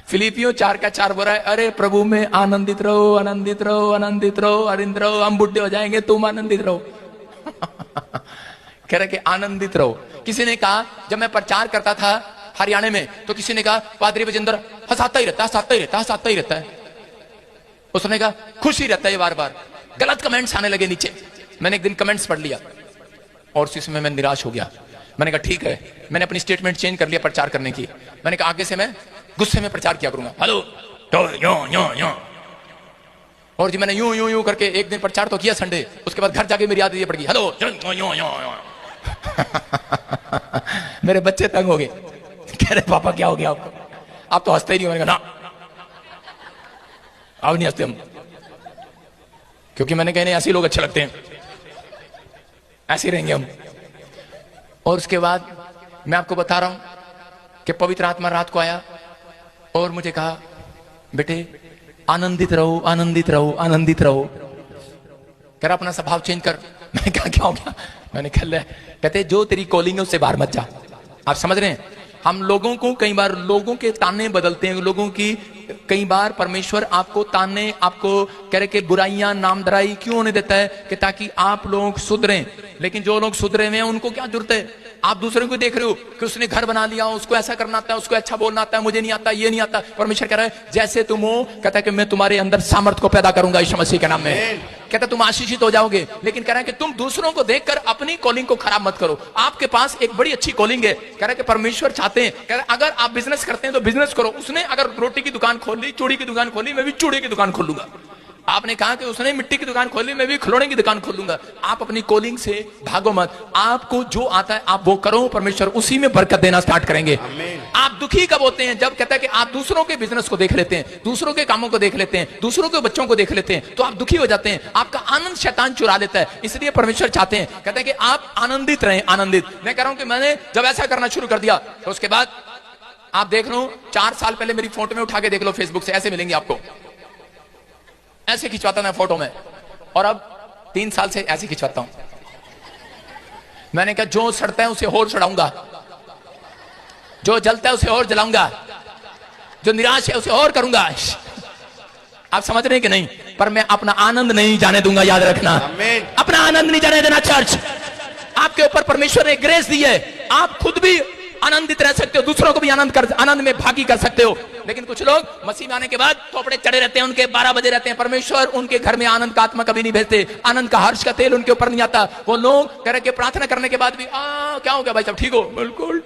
फिलिपियो 4:4 बोल रहा है, अरे प्रभु में आनंदित रहो, आनंदित रहो, आनंदित रहो, आनंदित रहो, हम बुढ़े हो जाएंगे, तुम आनंदित रहो। कह रहे कि आनंदित रहो। किसी ने कहा, जब मैं प्रचार करता था हरियाणा में, तो किसी ने कहा पादरी विजेंद्र हंसाता ही रहता है, हंसाता ही रहता है, हंसाता ही रहता है। उसने कहा खुश ही रहता है बार बार। गलत कमेंट्स आने लगे नीचे। मैंने एक दिन कमेंट्स पढ़ लिया और उसी में मैं निराश हो गया। मैंने कहा ठीक है, मैंने अपनी स्टेटमेंट चेंज कर लिया प्रचार करने की। मैंने कहा आगे से मैं गुस्से में प्रचार किया करूंगा, हेलो तो यो। और जी मैंने यूं करके एक दिन प्रचार तो किया संडे, उसके बाद घर जाके मेरी आदत ये पड़ गई, हेलो यो। मेरे बच्चे तंग हो गए, कह रहे पापा क्या हो गया आपको, आप तो हंसते ही नहीं। मैंने कहा ना, अब नहीं हंसते हम, क्योंकि मैंने कहा ऐसे लोग अच्छे लगते हैं, ऐसे रहेंगे हम। और उसके बाद मैं आपको बता रहा हूं कि पवित्र आत्मा रात को आया और मुझे कहा बेटे आनंदित रहो, आनंदित रहो, आनंदित रहो। कह रहा अपना स्वभाव चेंज कर। मैंने कहा क्या हो गया? मैंने कहा कहते जो तेरी कॉलिंग है उससे बाहर मत जा। आप समझ रहे हैं, हम लोगों को कई बार लोगों के ताने बदलते हैं, लोगों की कई बार परमेश्वर आपको ताने, आपको कह रहे कि बुराइयां नामधराई क्यों होने देता है कि ताकि आप लोग सुधरें। लेकिन जो लोग सुधरे हुए हैं उनको क्या जरूरत है? आप दूसरे को देख रहे हो कि उसने घर बना लिया, उसको ऐसा करना आता है, उसको अच्छा बोलना आता है, मुझे नहीं आता, ये नहीं आता। परमेश्वर कह रहा है जैसे तुम हो, कहता है कि मैं तुम्हारे अंदर सामर्थ को पैदा करूंगा यीशु मसीह के नाम में। कहता तुम आशीषित हो जाओगे। लेकिन कह रहा है कि तुम दूसरों को देखकर अपनी कॉलिंग को खराब मत करो। आपके पास एक बड़ी अच्छी कॉलिंग है। कह रहा है कि परमेश्वर चाहते हैं, कह रहा है अगर आप बिजनेस करते हैं तो बिजनेस करो। उसने अगर रोटी की दुकान खोल ली, चूड़ी की दुकान खोली, मैं भी चूड़ी की दुकान खोलूंगा। आपने कहा कि उसने मिट्टी की दुकान खोली, मैं भी खिलौने की दुकान खोलूंगा। आप अपनी कॉलिंग से भागो मत। आपको जो आता है आप वो करो, परमेश्वर उसी में बरकत देना स्टार्ट करेंगे। आप दुखी कब होते हैं? जब कहता है कि आप दूसरों के बिजनेस को देख लेते हैं, दूसरों के कामों को देख लेते हैं, दूसरों के बच्चों को देख लेते हैं, तो आप दुखी हो जाते हैं। आपका आनंद शैतान चुरा लेता है। इसलिए परमेश्वर चाहते हैं, कहते हैं कि आप आनंदित रहें, आनंदित। मैं कह रहा हूं कि मैंने जब ऐसा करना शुरू कर दिया तो उसके बाद आप देख लो 4 साल पहले मेरी फोटो में उठा के देख लो, फेसबुक से ऐसे मिलेंगे आपको, ऐसे खिंचवाता मैं फोटो में। और अब 3 साल से ऐसे खिंचवाता हूं। मैंने कहा जो सड़ता है उसे और सड़ाऊंगा, जो जलता है उसे और जलाऊंगा, जो निराश है उसे और करूंगा। आप समझ रहे हैं कि नहीं? पर मैं अपना आनंद नहीं जाने दूंगा, याद रखना, अपना आनंद नहीं जाने देना। चर्च, आपके ऊपर परमेश्वर ने ग्रेस दी है, आप खुद भी आनंदित रह सकते हो, दूसरों को भी आनंद में भागी कर सकते हो। लेकिन कुछ लोग मसीह में आने के बाद थोपड़े चढ़े रहते हैं, उनके 12 बजे रहते हैं। परमेश्वर उनके घर में आनंद का आत्मा कभी नहीं भेजते, आनंद का हर्ष का तेल उनके ऊपर नहीं आता। वो लोग कह रहे कि प्रार्थना करने के बाद भी क्या हो गया भाई साहब, ठीक हो? बिल्कुल।